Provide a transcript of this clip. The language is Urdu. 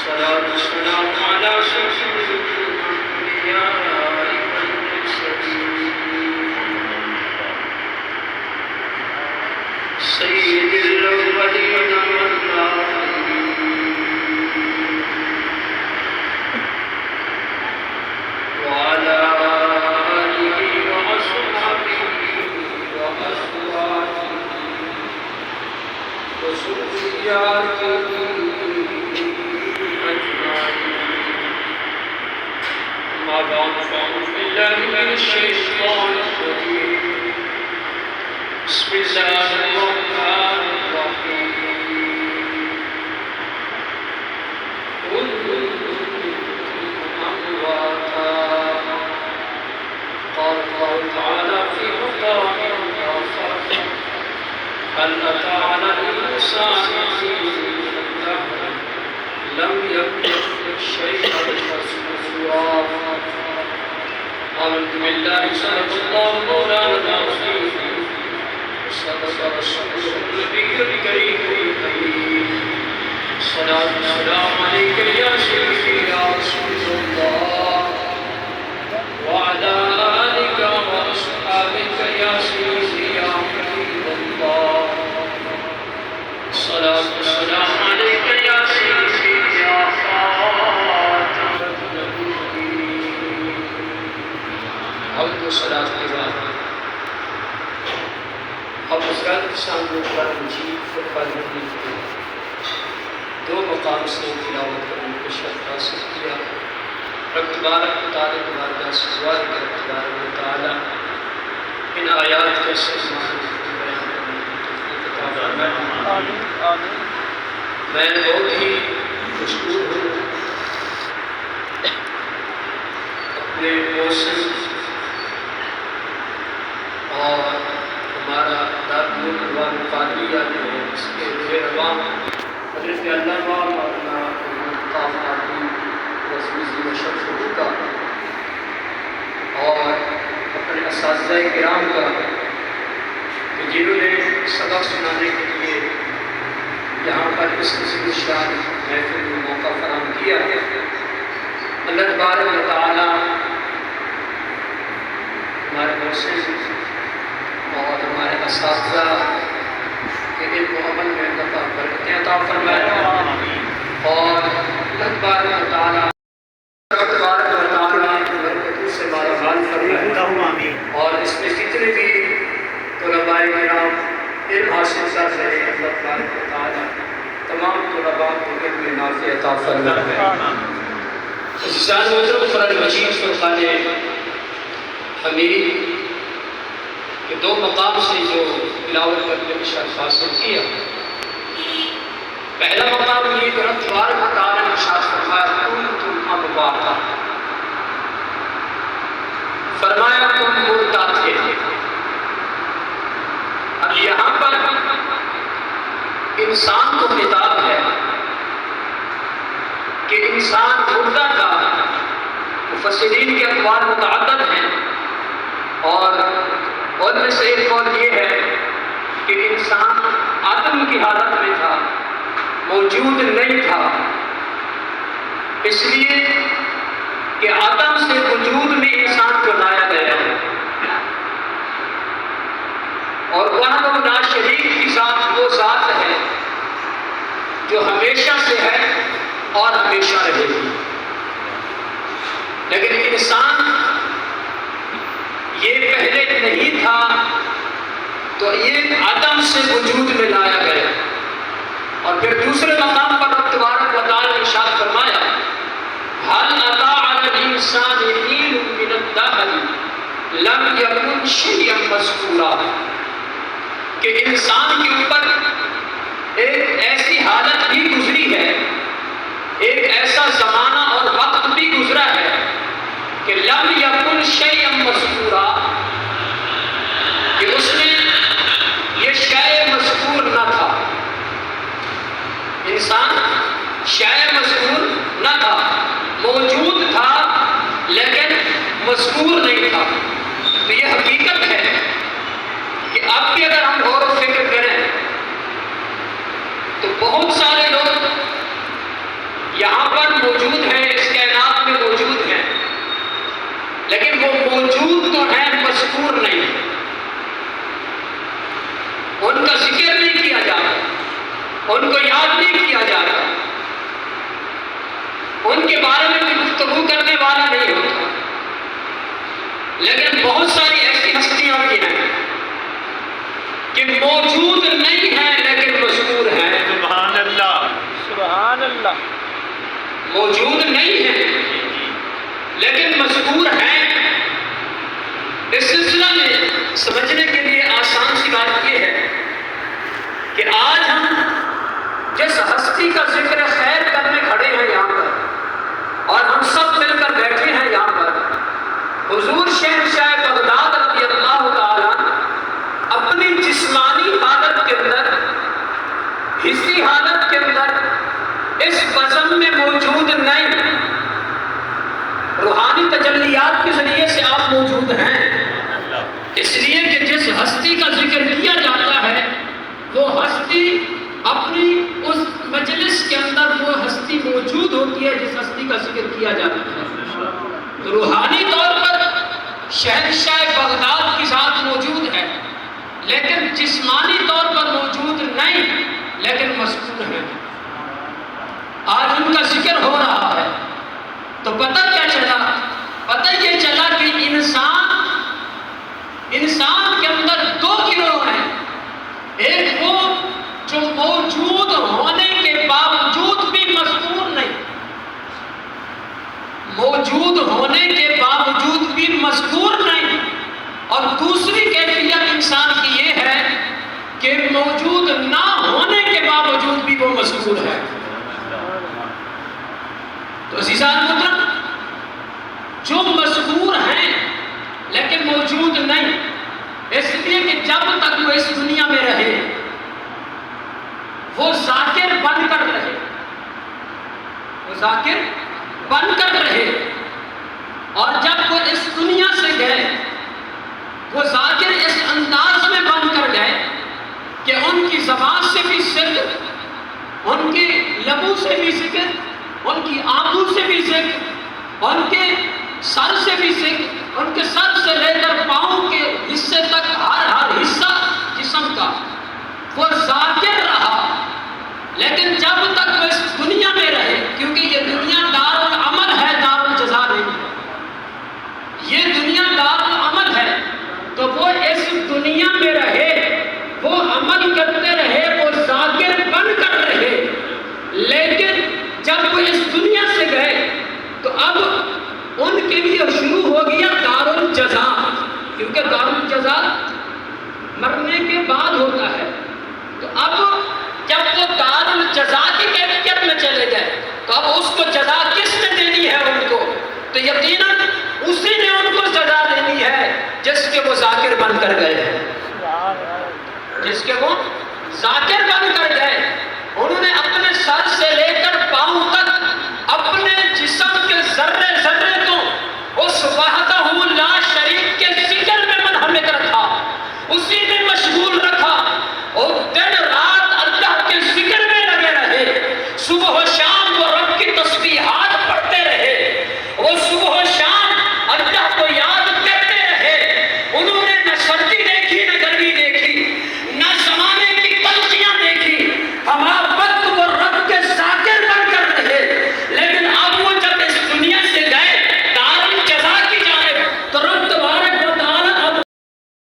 الصلاة والسلام على سيد الأنبياء والمرسلين سيد الأولين والآخرين وعلى آله وأصحابه وأزواجه وذرياته أما بعد فأعوذ بالله من الشيطان الرجيم بسم الله الرحمن الرحيم قل أمواتا قال الله تعالى في مقام آخر هل أتى على الإنسان لم يكن شيئا مسكورا آمنت بالله صدق الله مولانا العظيم وصدق رسوله النبي الكريم الصلاة والسلام عليك يا سيدي يا رسول الله وعلى آلك وأصحابك يا سيدي يا حبيب الله الصلاة والسلام عليك يا سيدي يا خاتم النبيين حمد والصلاة والسلام اب حضرات کے سامنے قرآن مجید فرقان حمید کے دو مقام سے تلاوت کرنے کو شرف حاصل کیا رب تبارک و تعالی بارگاہ سے دعا ہے کہ رب تبارک و تعالی ان آیات کے صحیح معنی بیان کرنے کی توفیق عطا فرمائے آمین میں بہت ہی مشکور ہوں اپنے موسم اور ہمارا دارالعلوم قادریہ جو ہے اس کے روح رواں حضرت علامہ مولانا طاف قادری رسمی مشرف کا اور اپنے اساتذہ کرام کا کہ جنہوں نے سبق سنانے کے لیے یہاں پر اس قسم شان محفل میں موقع فراہم کیا ہے اللہ تبارک و تعالی ہمارے محسن اور ہمارے اساتذہ کے علم و عمل میں اللہ برکتیں عطا فرمائے اور اللہ تبارک و تعالی برکتوں سے مالا مال فرمائے اور اس میں جتنے بھی طلباء کرام علم حاصل کر رہے ہیں اللہ تبارک و تعالی تمام طلباء کو علم نافع عطا فرمائے عزیزان محترم قرآن مجید فرقان حمید کہ دو مقام سے جو تلاوت کرنے کی شرف حاصل کیا پہلا مقام یہ کہ رب تبارک و تعالی نے ارشاد فرمایا کنتم امواتا فرمایا تم مردہ تھے اب یہاں پر انسان کو خطاب ہے کہ انسان مردہ تھا مفسرین کے اقوال متعدد ہیں اور ان میں سے ایک قول یہ ہے کہ انسان عدم کی حالت میں تھا موجود نہیں تھا اس لیے کہ عدم سے وجود میں انسان کو لایا گیا ہے اور وحدہ لا شریک کی ذات وہ ذات ہے جو ہمیشہ سے ہے اور ہمیشہ رہے گی لیکن انسان یہ پہلے نہیں تھا تو یہ عدم سے وجود میں لایا گیا اور پھر دوسرے مقام پر رب تبارک و تعالی نے ارشاد فرمایا هل أتى على الإنسان حين من الدهر لم يكن شيئا مذكورا کہ انسان کے اوپر ایک ایسی حالت بھی گزری ہے ایک ایسا زمانہ اور وقت بھی گزرا ہے کہ لم یکن شیئا مذکورا کہ اس میں یہ شیء مذکور نہ تھا انسان شیء مذکور نہ تھا موجود تھا لیکن مذکور نہیں تھا تو یہ حقیقت ہے کہ اب بھی اگر ہم غور و فکر کریں تو بہت سارے لوگ یہاں پر موجود ہیں، اس کائنات میں موجود ہیں، لیکن وہ موجود تو ہیں، مذکور نہیں ہے، ان کا ذکر نہیں کیا جاتا، ان کو یاد نہیں کیا جاتا، ان کے بارے میں کوئی گفتگو کرنے والا نہیں ہوتا، لیکن بہت ساری ایسی ہستیاں بھی ہیں کہ موجود نہیں ہیں لیکن مذکور ہیں۔ سبحان اللہ، سبحان اللہ۔ موجود نہیں ہیں لیکن مذکور ہیں۔ اس سلسلہ میں سمجھنے کے لیے آسان سی بات یہ ہے کہ آج ہم جس ہستی کا ذکر خیر کرنے کھڑے ہیں یہاں پر، اور ہم سب مل کر بیٹھے ہیں یہاں پر، حضور شہنشاہ بغداد رضی اللہ تعالیٰ اپنی جسمانی حالت کے اندر، حسی حالت کے اندر اس بزم میں موجود نہیں، روحانی تجلیات کے ذریعے سے آپ موجود ہیں، اس لیے کہ جس ہستی کا ذکر کیا جاتا ہے وہ ہستی اپنی اس مجلس کے اندر وہ ہستی موجود ہوتی ہے جس ہستی کا ذکر کیا جاتا ہے۔ تو روحانی طور پر شہنشاہ بغداد کی ذات موجود ہے، لیکن جسمانی طور پر موجود نہیں، لیکن مذکور ہے۔ آج ان کا ذکر ہو رہا ہے تو پتہ کیا چلا؟ پتہ یہ چلا کہ انسان کے اندر دو گروہ ہیں، ایک وہ جو موجود ہونے کے باوجود بھی مذکور نہیں، موجود ہونے کے باوجود بھی مذکور نہیں، اور دوسری کیفیت انسان کی یہ ہے کہ موجود نہ ہونے کے باوجود بھی وہ مذکور ہے۔ تو عزیزان محترم، جو مذکور ہیں لیکن موجود نہیں، اس لیے کہ جب تک وہ اس دنیا میں رہے وہ ذاکر بن کر رہے، وہ ذاکر بن کر رہے، اور جب وہ اس دنیا سے گئے وہ ذاکر اس انداز میں بن کر گئے کہ ان کی زبان سے بھی ذکر، ان کے لبوں سے بھی ذکر، ان کی آنکھوں سے بھی ذکر، ان کے سر سے بھی ذکر، ان کے سر سے لے کر پاؤں کے حصے تک ہر حصہ جسم کا وہ ذاکر رہا، لیکن جب تک وہ اس دنیا میں رہے، کیونکہ یہ دنیا دار العمل ہے، دار الجزا نہیں ہے، یہ دنیا دار العمل ہے، تو وہ اس دنیا میں رہے، وہ عمل کرتے رہے، وہ ذاکر بن کر رہے، لیکن جب وہ اس دنیا سے گئے تو اب ان کے لیے شروع ہو گیا دار الجزا، کیونکہ دار الجزا مرنے کے بعد ہوتا ہے۔ تو اب جب وہ دار الجزا کی کیفیت میں چلے گئے تو اب اس کو جزا کس نے دینی ہے ان کو؟ تو یقیناً اسی نے ان کو سزا دینی ہے جس کے وہ ذاکر بن کر گئے ہیں، جس کے وہ ذاکر بن